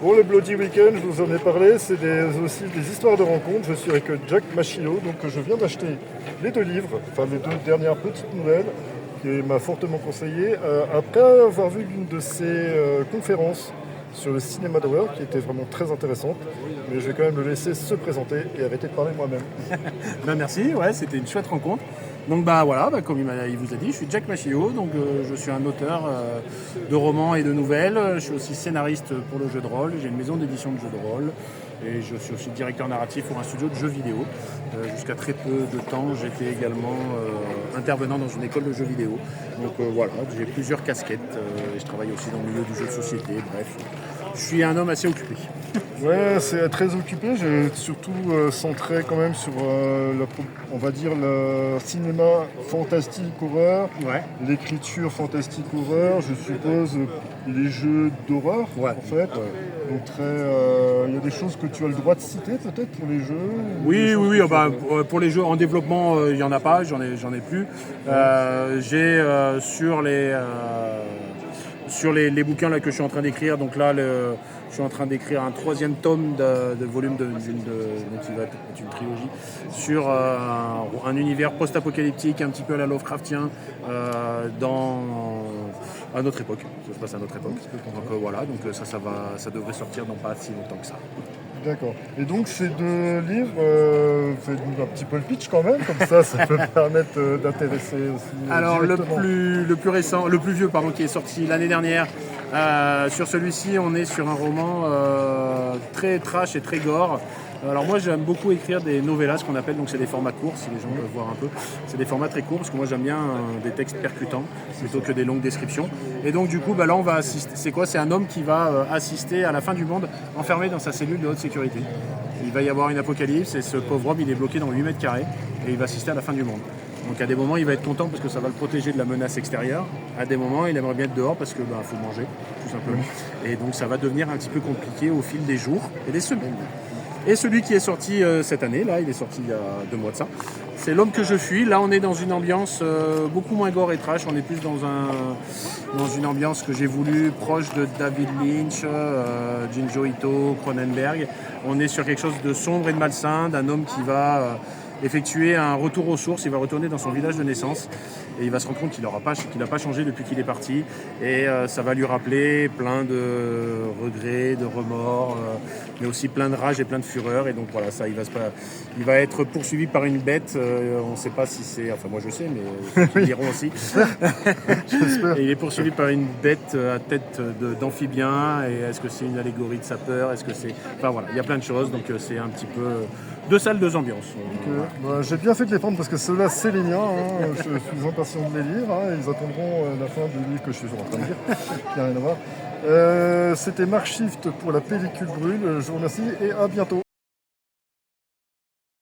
Bon, le Bloody Weekend, je vous en ai parlé, c'est aussi des histoires de rencontres. Je suis avec Jack Machillo, donc je viens d'acheter les deux livres, enfin les deux dernières petites nouvelles, qui m'a fortement conseillé, après avoir vu une de ses conférences sur le cinéma d'horreur, qui était vraiment très intéressante. Mais je vais quand même le laisser se présenter et arrêter de parler moi-même. Ben merci, ouais, c'était une chouette rencontre. Donc bah voilà, comme il vous a dit, je suis Jack Machillo, donc je suis un auteur de romans et de nouvelles. Je suis aussi scénariste pour le jeu de rôle, j'ai une maison d'édition de jeux de rôle et je suis aussi directeur narratif pour un studio de jeux vidéo. Jusqu'à très peu de temps, j'étais également intervenant dans une école de jeux vidéo. Donc voilà, j'ai plusieurs casquettes et je travaille aussi dans le milieu du jeu de société, bref. Je suis un homme assez occupé. Ouais, c'est très occupé. J'ai surtout centré quand même sur, on va dire, le cinéma fantastique horreur, Ouais. l'écriture fantastique horreur, je suppose les jeux d'horreur, Ouais. en fait. Ouais. Donc il y a des choses que tu as le droit de citer peut-être pour les jeux Oui, pour les jeux en développement, il n'y en a pas, j'en ai plus. J'ai sur les bouquins là, que je suis en train d'écrire, donc là je suis en train d'écrire un 3e tome de volume donc qui va être une trilogie sur un univers post-apocalyptique un petit peu à la Lovecraftien à notre époque. Ça se passe à notre époque. Donc voilà, donc ça devrait sortir dans pas si longtemps que ça. D'accord. Et donc ces deux livres, faites-nous un petit peu le pitch quand même, comme ça peut permettre d'intéresser aussi. Alors directement. le plus vieux qui est sorti l'année dernière. Sur celui-ci, on est sur un roman très trash et très gore. Alors moi j'aime beaucoup écrire des novellas, ce qu'on appelle, donc c'est des formats courts, si les gens peuvent voir un peu. C'est des formats très courts parce que moi j'aime bien des textes percutants plutôt que des longues descriptions. Et donc du coup là on va assister. C'est quoi? C'est un homme qui va assister à la fin du monde enfermé dans sa cellule de haute sécurité. Il va y avoir une apocalypse et ce pauvre homme il est bloqué dans 8 mètres carrés et il va assister à la fin du monde. Donc à des moments il va être content parce que ça va le protéger de la menace extérieure. À des moments il aimerait bien être dehors parce que faut manger tout simplement. Et donc ça va devenir un petit peu compliqué au fil des jours et des semaines. Et celui qui est sorti cette année, là, il est sorti il y a 2 mois de ça, c'est L'homme que je fuis. Là, on est dans une ambiance beaucoup moins gore et trash. On est plus dans une ambiance que j'ai voulu proche de David Lynch, Junji Ito, Cronenberg. On est sur quelque chose de sombre et de malsain, d'un homme qui va effectuer un retour aux sources. Il va retourner dans son village de naissance et il va se rendre compte qu'il n'a pas changé depuis qu'il est parti. Et ça va lui rappeler plein de regrets, de remords, mais aussi plein de rage et plein de fureur. Et donc voilà, il va être poursuivi par une bête. On ne sait pas si c'est... Enfin moi je sais, mais ils diront aussi. Et il est poursuivi par une bête à tête d'amphibien. Et est-ce que c'est une allégorie de sa peur? Est-ce que c'est... Enfin voilà, il y a plein de choses. Donc c'est un petit peu... 2 salles, 2 ambiances. Voilà. J'ai bien fait de les prendre parce que ceux-là, c'est les miens. Je suis impatient de les lire. Ils attendront la fin du livre que je suis en train de lire. Il n'y a rien à voir. C'était Mark Shift pour la pellicule brûle. Je vous remercie et à bientôt.